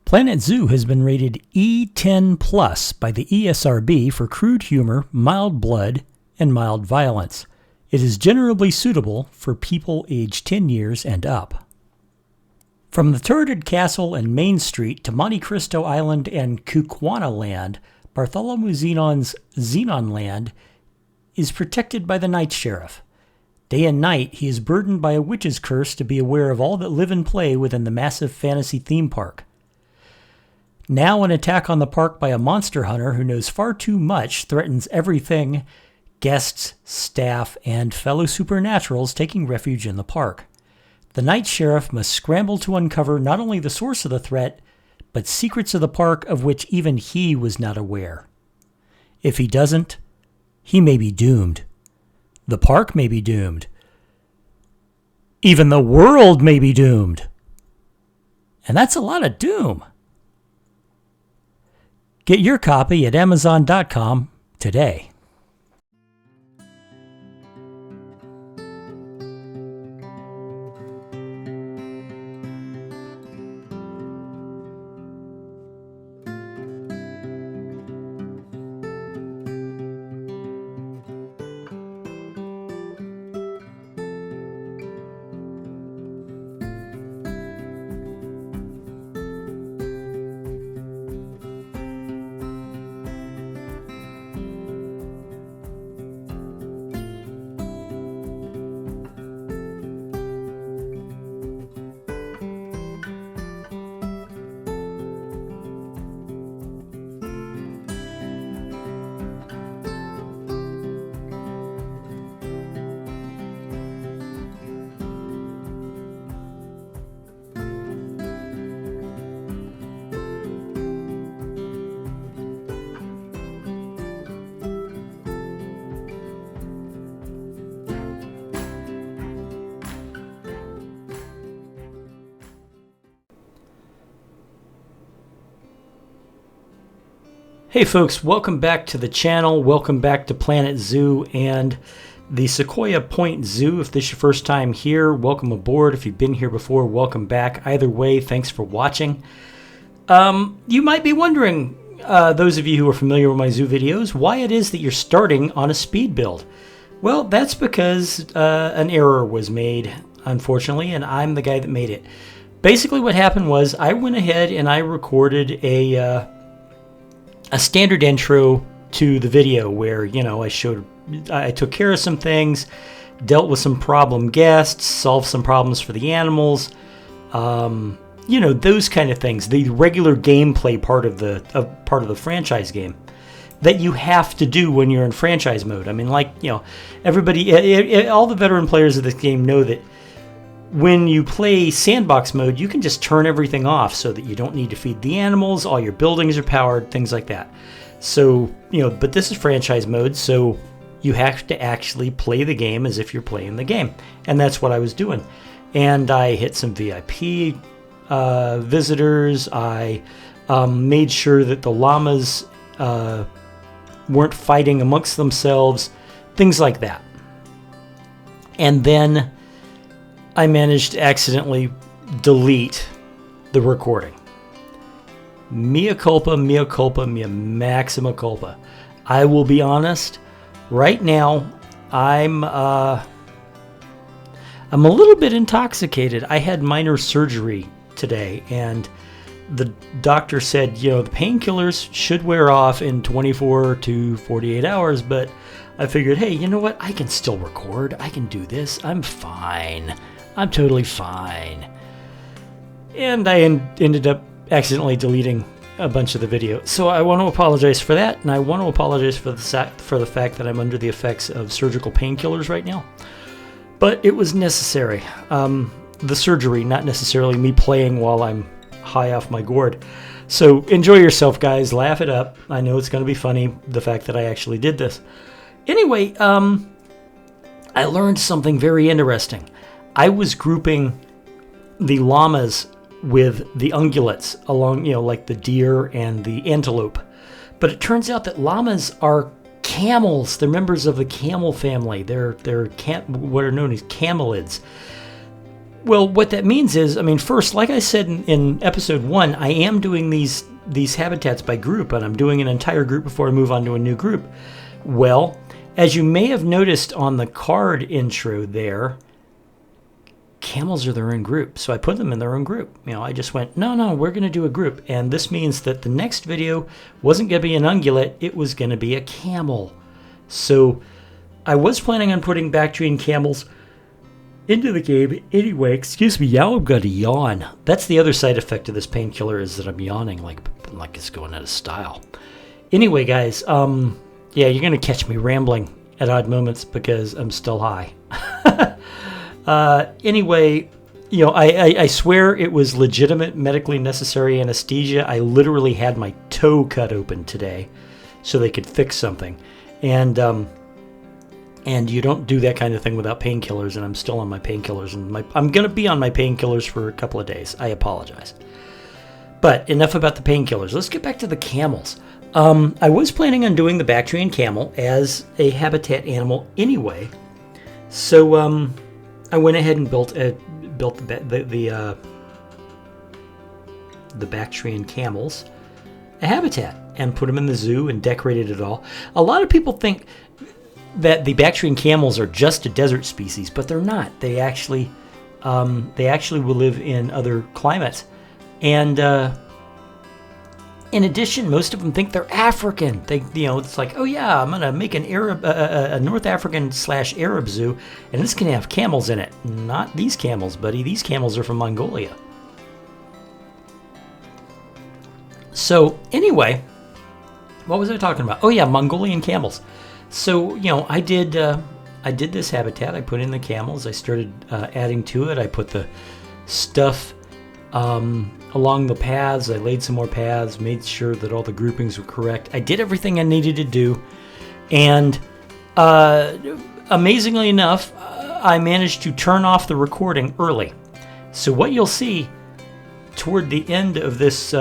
Planet Zoo has been rated E10 Plus by the ESRB for crude humor, mild blood, and mild violence. It is generally suitable for people aged 10 years and up. From the turreted castle and Main Street to Monte Cristo Island and Kukwana Land, Bartholomew Zenon's Zenon Land is protected by the Night Sheriff. Day and night, he is burdened by a witch's curse to be aware of all that live and play within the massive fantasy theme park. Now an attack on the park by a monster hunter who knows far too much threatens everything, guests, staff, and fellow supernaturals taking refuge in the park. The Night Sheriff must scramble to uncover not only the source of the threat, but secrets of the park of which even he was not aware. If he doesn't, he may be doomed. The park may be doomed. Even the world may be doomed. And that's a lot of doom. Get your copy at Amazon.com today. Hey folks, welcome back to the channel. Welcome back to Planet Zoo and the Sequoia Point Zoo. If this is your first time here, welcome aboard. If you've been here before, welcome back. Either way, thanks for watching. You might be wondering, those of you who are familiar with my zoo videos, why it is that you're starting on a speed build. Well, that's because an error was made, unfortunately, and I'm the guy that made it. Basically what happened was I went ahead and I recorded a standard intro to the video where, I took care of some things, dealt with some problem guests, solved some problems for the animals, those kind of things. The regular gameplay part of the franchise game that you have to do when you're in franchise mode. I mean, everybody, all the veteran players of this game know that when you play sandbox mode, you can just turn everything off so that you don't need to feed the animals, all your buildings are powered, things like that. So, but this is franchise mode, so you have to actually play the game as if you're playing the game. And that's what I was doing. And I hit some VIP visitors. I made sure that the llamas weren't fighting amongst themselves, things like that. And then I managed to accidentally delete the recording. Mea culpa, mea maxima culpa. I will be honest, right now I'm a little bit intoxicated. I had minor surgery today and the doctor said, the painkillers should wear off in 24 to 48 hours, but I figured, hey, you know what? I can still record. I can do this. I'm fine. I'm totally fine. And I ended up accidentally deleting a bunch of the video. So I want to apologize for that, and I want to apologize for the fact that I'm under the effects of surgical painkillers right now. But it was necessary. The surgery, not necessarily me playing while I'm high off my gourd. So enjoy yourself, guys. Laugh it up. I know it's going to be funny, the fact that I actually did this. Anyway, I learned something very interesting. I was grouping the llamas with the ungulates along, like the deer and the antelope. But it turns out that llamas are camels. They're members of the camel family. They're what are known as camelids. Well, what that means is, I mean, first, like I said in episode 1, I am doing these habitats by group, and I'm doing an entire group before I move on to a new group. Well, as you may have noticed on the card intro there, camels are their own group. So I put them in their own group. You know, I just went, no, we're going to do a group. And this means that the next video wasn't going to be an ungulate, it was going to be a camel. So I was planning on putting Bactrian camels into the game anyway. Excuse me, now I'm going to yawn. That's the other side effect of this painkiller, is that I'm yawning like it's going out of style. Anyway, guys, yeah, you're going to catch me rambling at odd moments because I'm still high. Anyway, you know, I swear it was legitimate medically necessary anesthesia. I literally had my toe cut open today so they could fix something. And you don't do that kind of thing without painkillers, and I'm still on my painkillers, and I'm going to be on my painkillers for a couple of days. I apologize. But enough about the painkillers. Let's get back to the camels. I was planning on doing the Bactrian camel as a habitat animal anyway, so I went ahead and built the Bactrian camels a habitat and put them in the zoo and decorated it all. A lot of people think that the Bactrian camels are just a desert species, but they're not. They actually will live in other climates, and in addition, most of them think they're African. It's like, oh yeah, I'm gonna make a North African / Arab zoo, and it's gonna have camels in it. Not these camels, buddy. These camels are from Mongolia. So anyway, what was I talking about? Oh yeah, Mongolian camels. So, you know, I did this habitat. I put in the camels. I started adding to it. I put the stuff along the paths. I laid some more paths, made sure that all the groupings were correct. I did everything I needed to do. And amazingly enough, I managed to turn off the recording early. So what you'll see toward the end of this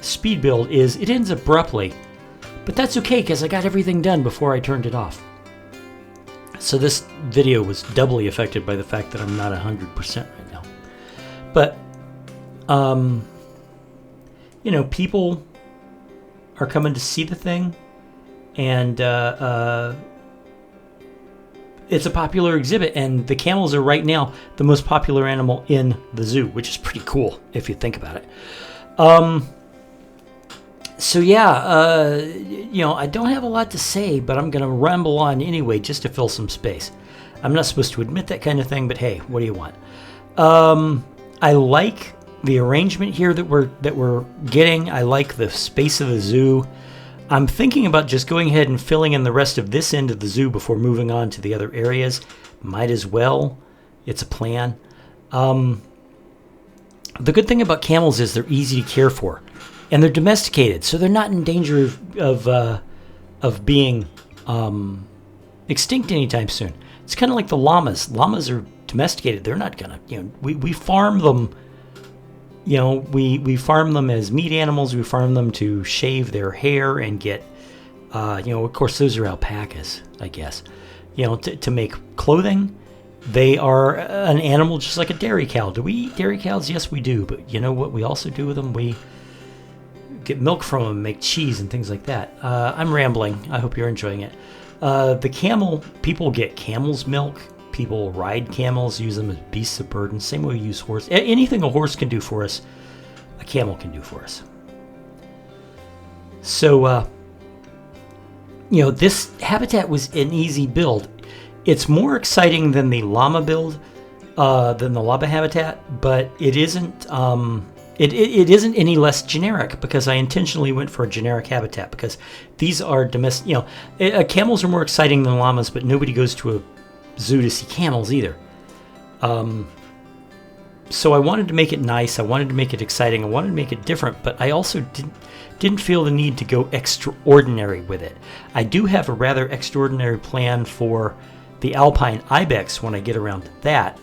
speed build is it ends abruptly. But that's okay, because I got everything done before I turned it off. So this video was doubly affected by the fact that I'm not 100% right now. But, you know, people are coming to see the thing, and it's a popular exhibit, and the camels are right now the most popular animal in the zoo, which is pretty cool if you think about it. So yeah, you know, I don't have a lot to say, but I'm going to ramble on anyway just to fill some space. I'm not supposed to admit that kind of thing, but hey, what do you want? I like the arrangement here that we're getting. I like the space of the zoo. I'm thinking about just going ahead and filling in the rest of this end of the zoo before moving on to the other areas. Might as well. It's a plan. The good thing about camels is they're easy to care for. And they're domesticated, so they're not in danger of being extinct anytime soon. It's kind of like the llamas. Llamas are domesticated. They're not gonna, you know, we farm them. You know, we farm them as meat animals. We farm them to shave their hair and get, you know, of course those are alpacas, I guess. You know, to make clothing. They are an animal just like a dairy cow. Do we eat dairy cows? Yes, we do. But you know what we also do with them? We get milk from them, make cheese and things like that. I'm rambling. I hope you're enjoying it. The camel, people get camel's milk. People ride camels, use them as beasts of burden. Same way we use horse. Anything a horse can do for us, a camel can do for us. So, you know, this habitat was an easy build. It's more exciting than the llama build, than the llama habitat, but it isn't. It isn't any less generic because I intentionally went for a generic habitat because these are domestic. You know, camels are more exciting than llamas, but nobody goes to a zoo to see camels either. So I wanted to make it nice. I wanted to make it exciting. I wanted to make it different, but I also didn't feel the need to go extraordinary with it. I do have a rather extraordinary plan for the alpine ibex when I get around to that.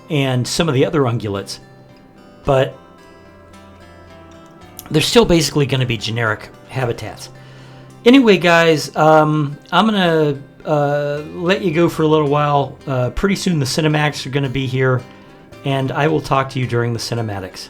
And some of the other ungulates, but they're still basically going to be generic habitats. Anyway, guys, I'm gonna let you go for a little while. Pretty soon the cinematics are going to be here, and I will talk to you during the cinematics.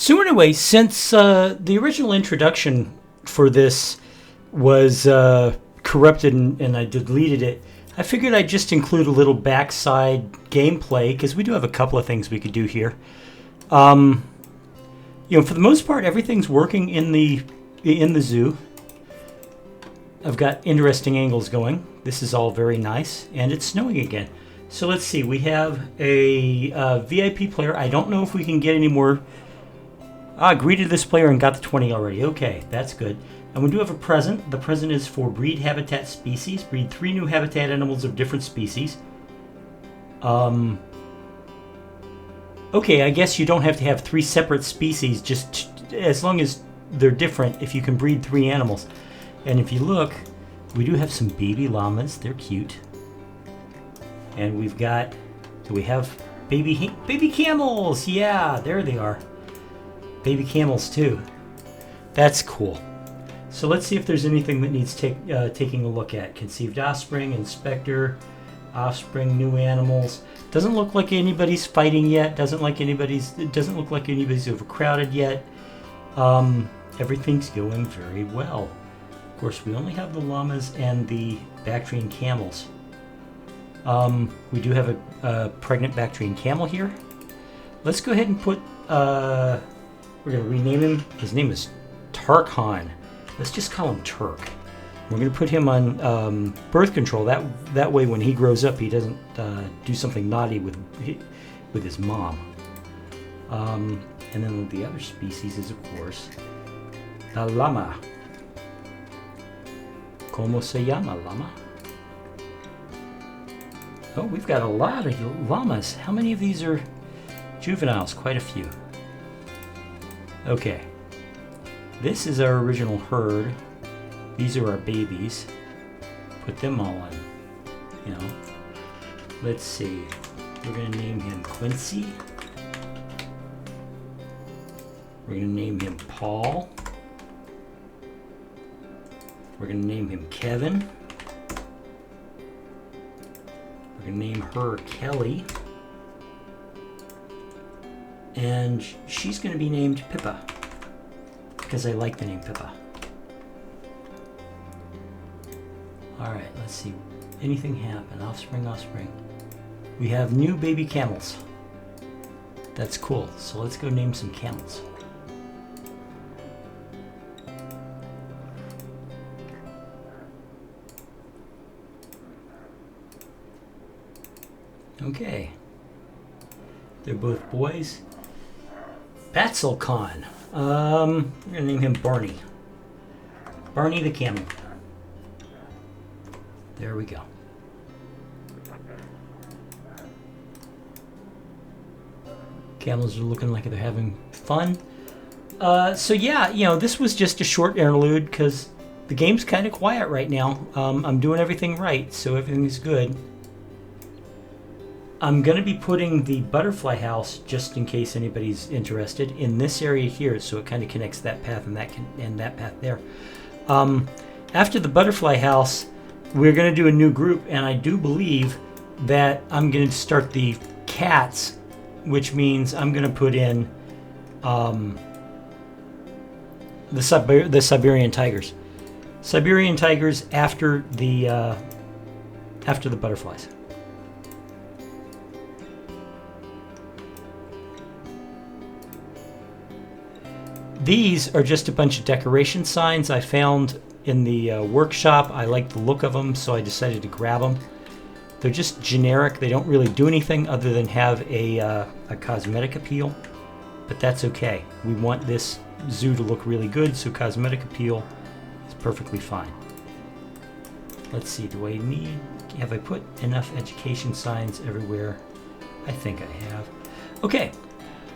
So anyway, since the original introduction for this was corrupted and I deleted it, I figured I'd just include a little backside gameplay because we do have a couple of things we could do here. For the most part, everything's working in the zoo. I've got interesting angles going. This is all very nice, and it's snowing again. So let's see. We have a VIP player. I don't know if we can get any more. Greeted this player and got the 20 already. Okay, that's good. And we do have a present. The present is for breed habitat species. Breed 3 new habitat animals of different species. Okay, I guess you don't have to have 3 separate species, just as long as they're different, if you can breed 3 animals. And if you look, we do have some baby llamas. They're cute. And we've got, do we have baby camels? Yeah, there they are. Baby camels too. That's cool. So let's see if there's anything that needs taking a look at. Conceived offspring, inspector, offspring, new animals. Doesn't look like anybody's fighting yet. It doesn't look like anybody's overcrowded yet. Everything's going very well. Of course, we only have the llamas and the Bactrian camels. We do have a pregnant Bactrian camel here. Let's go ahead and put, we're going to rename him. His name is Tarkhan. Let's just call him Turk. We're going to put him on birth control. That way when he grows up, he doesn't do something naughty with with his mom. And then the other species is, of course, the llama. ¿Cómo se llama, llama? Oh, we've got a lot of llamas. How many of these are juveniles? Quite a few. Okay. This is our original herd. These are our babies. Put them all in, you know. Let's see. We're going to name him Quincy. We're going to name him Paul. We're going to name him Kevin. We're going to name her Kelly. And she's going to be named Pippa, because I like the name Pippa. Alright, let's see. Anything happen? Offspring, offspring. We have new baby camels. That's cool. So let's go name some camels. Okay. They're both boys. Batselkon. We're gonna name him Barney. Barney the camel. There we go. Camels are looking like they're having fun. So yeah, you know, this was just a short interlude because the game's kind of quiet right now. I'm doing everything right, so everything's good. I'm going to be putting the butterfly house, just in case anybody's interested, in this area here, so it kind of connects that path and that path there. After the butterfly house, we're going to do a new group, and I do believe that I'm going to start the cats, which means I'm going to put in the Siberian tigers. Siberian tigers after the butterflies. These are just a bunch of decoration signs I found in the workshop. I like the look of them, so I decided to grab them. They're just generic. They don't really do anything other than have a cosmetic appeal, but that's okay. We want this zoo to look really good, so cosmetic appeal is perfectly fine. Let's see, have I put enough education signs everywhere? I think I have. Okay,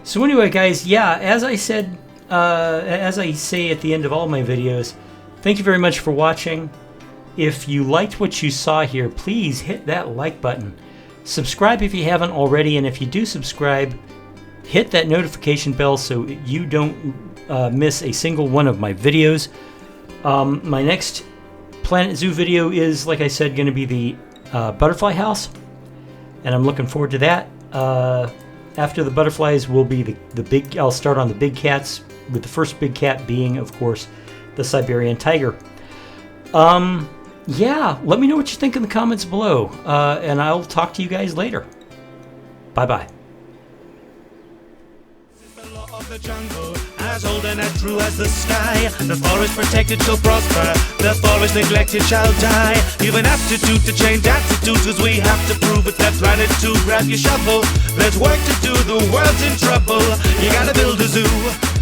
so anyway guys, yeah, as I said, as I say at the end of all my videos, thank you very much for watching. If you liked what you saw here, please hit that like button. Subscribe if you haven't already, and if you do subscribe, hit that notification bell so you don't miss a single one of my videos. My next Planet Zoo video is, like I said, going to be the butterfly house, and I'm looking forward to that. After the butterflies will be the big. I'll start on the big cats, with the first big cat being, of course, the Siberian tiger. Yeah, let me know what you think in the comments below, and I'll talk to you guys later. Bye-bye. The jungle, as old and as true as the sky. The forest protected shall prosper, the forest neglected shall die. Even aptitude to change attitudes, cause we have to prove it. That planet to grab your shovel. There's work to do, the world's in trouble. You gotta build a zoo.